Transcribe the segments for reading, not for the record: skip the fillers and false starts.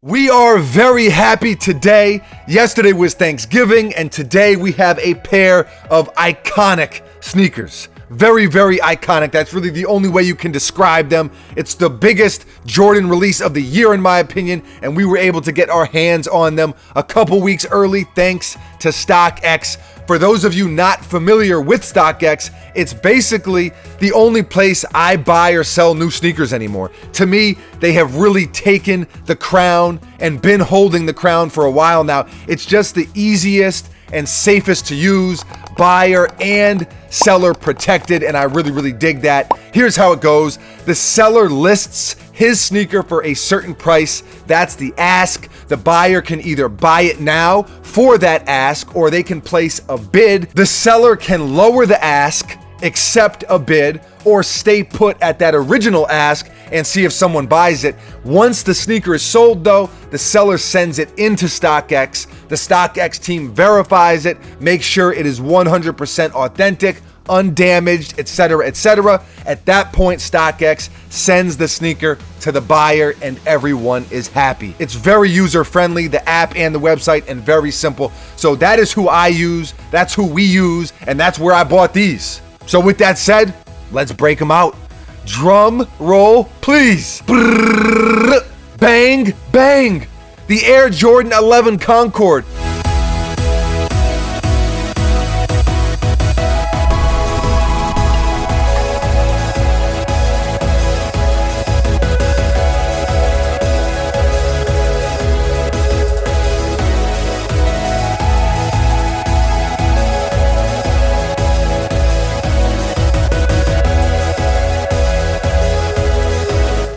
We are very happy today. Yesterday was Thanksgiving, and today we have a pair of iconic sneakers. Very, very iconic. That's really the only way you can describe them. It's the biggest Jordan release of the year, in my opinion, and we were able to get our hands on them a couple weeks early thanks to StockX. For those of you not familiar with StockX, it's basically the only place I buy or sell new sneakers anymore. To me, they have really taken the crown and been holding the crown for a while now. It's just the easiest and safest to use, buyer and seller protected, and I really dig that. Here's how it goes. The seller lists his sneaker for a certain price. That's the ask. The buyer can either buy it now for that ask, or they can place a bid. The seller can lower the ask, accept a bid, or stay put at that original ask and see if someone buys it. Once the sneaker is sold though, the seller sends it into StockX. The StockX team verifies it, makes sure it is 100% authentic, undamaged, etc., etc. At that point, StockX sends the sneaker to the buyer and everyone is happy. It's very user-friendly, the app and the website, and very simple. So that is who I use, that's who we use, and that's where I bought these. So with that said, let's break them out. Drum roll, please. Brrr, bang, bang. The Air Jordan 11 CONCORD.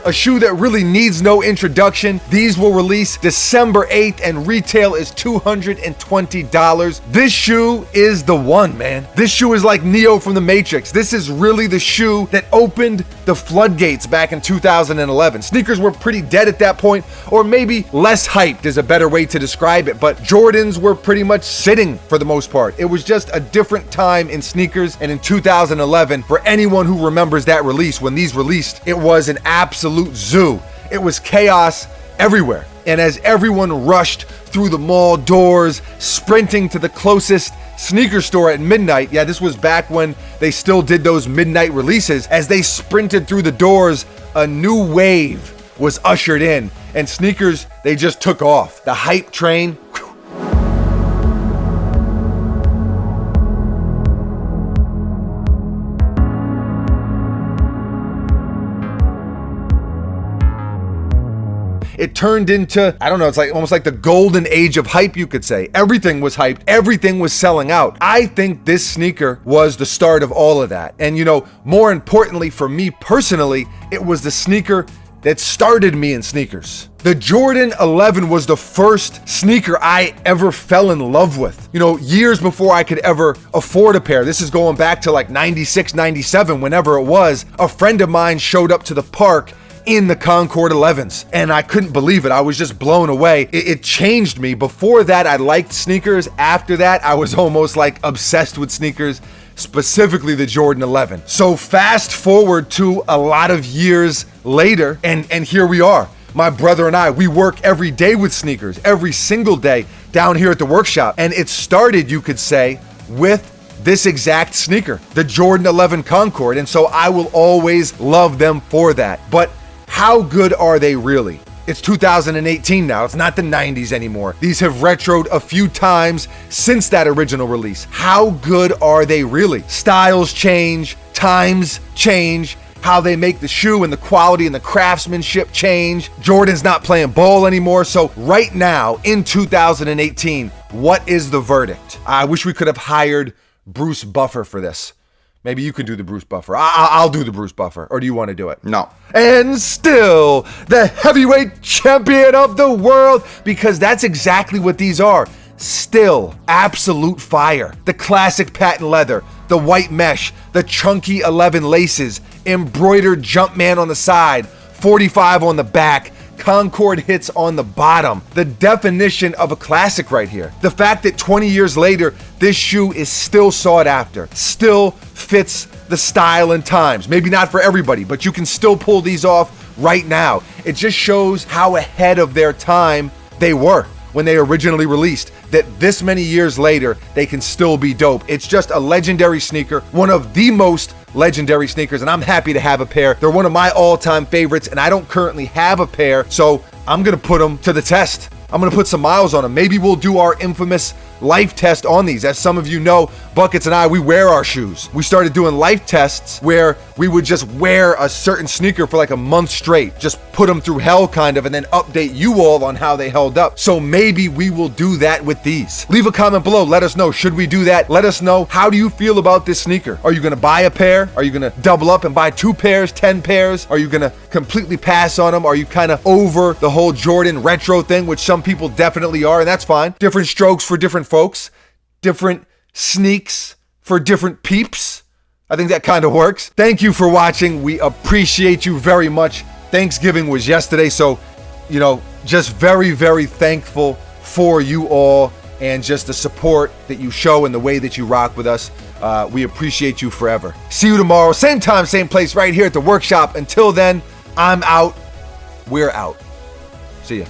A shoe that really needs no introduction. These will release December 8th and retail is $220. This shoe is the one, man. This shoe is like Neo from the Matrix. This is really the shoe that opened the floodgates back in 2011. Sneakers were pretty dead at that point, or maybe less hyped is a better way to describe it, but Jordans were pretty much sitting for the most part. It was just a different time in sneakers, and in 2011, for anyone who remembers that release, when these released, it was an absolute zoo. It was chaos everywhere. And as everyone rushed through the mall doors, sprinting to the closest sneaker store at midnight, yeah, this was back when they still did those midnight releases, as they sprinted through the doors, a new wave was ushered in, and sneakers, they just took off. The hype train, whew. It turned into, I don't know, it's like almost like the golden age of hype, you could say. Everything was hyped. Everything was selling out. I think this sneaker was the start of all of that. And you know, more importantly for me personally, it was the sneaker that started me in sneakers. The Jordan 11 was the first sneaker I ever fell in love with. You know, years before I could ever afford a pair. This is going back to like 96, 97, whenever it was. A friend of mine showed up to the park in the CONCORD 11s, and I couldn't believe it. I was just blown away. It changed me. Before that, I liked sneakers. After that, I was almost like obsessed with sneakers, specifically the Jordan 11. So fast forward to a lot of years later, and here we are. My brother and I, we work every day with sneakers, every single day down here at the workshop. And it started, you could say, with this exact sneaker, the Jordan 11 CONCORD. And so I will always love them for that. But how good are they really? It's 2018 now. It's not the 90s anymore. These have retroed a few times since that original release. How good are they really? Styles change, times change, how they make the shoe and the quality and the craftsmanship change. Jordan's not playing ball anymore. So right now in 2018, what is the verdict? I wish we could have hired Bruce Buffer for this. Maybe you can do the Bruce Buffer. I'll do the Bruce Buffer. Or do you want to do it? No. And still, the heavyweight champion of the world, because that's exactly what these are. Still, absolute fire. The classic patent leather, the white mesh, the chunky 11 laces, embroidered Jumpman on the side, 45 on the back, CONCORD hits on the bottom. The definition of a classic right here. The fact that 20 years later, this shoe is still sought after, still fits the style and times. Maybe not for everybody, but you can still pull these off right now. It just shows how ahead of their time they were when they originally released, that this many years later, they can still be dope. It's just a legendary sneaker, one of the most legendary sneakers, and I'm happy to have a pair. They're one of my all-time favorites, and I don't currently have a pair, so I'm gonna put them to the test. I'm gonna put some miles on them. Maybe we'll do our infamous life test on these. As some of you know, Buckets and I, we wear our shoes. We started doing life tests where we would just wear a certain sneaker for like a month straight, just put them through hell kind of, and then update you all on how they held up. So maybe we will do that with these. Leave a comment below, let us know, should we do that? Let us know, how do you feel about this sneaker? Are you gonna buy a pair? Are you gonna double up and buy 2 pairs, 10 pairs? Are you gonna completely pass on them? Are you kind of over the whole Jordan retro thing, which some people definitely are, and that's fine. Different strokes for different folks, different sneaks for different peeps. I think that kind of works. Thank you for watching. We appreciate you very much. Thanksgiving was yesterday, so, you know, just very, very thankful for you all and just the support that you show and the way that you rock with us. We appreciate you forever. See you tomorrow, same time, same place, right here at the workshop. Until then, I'm out. We're out. See ya.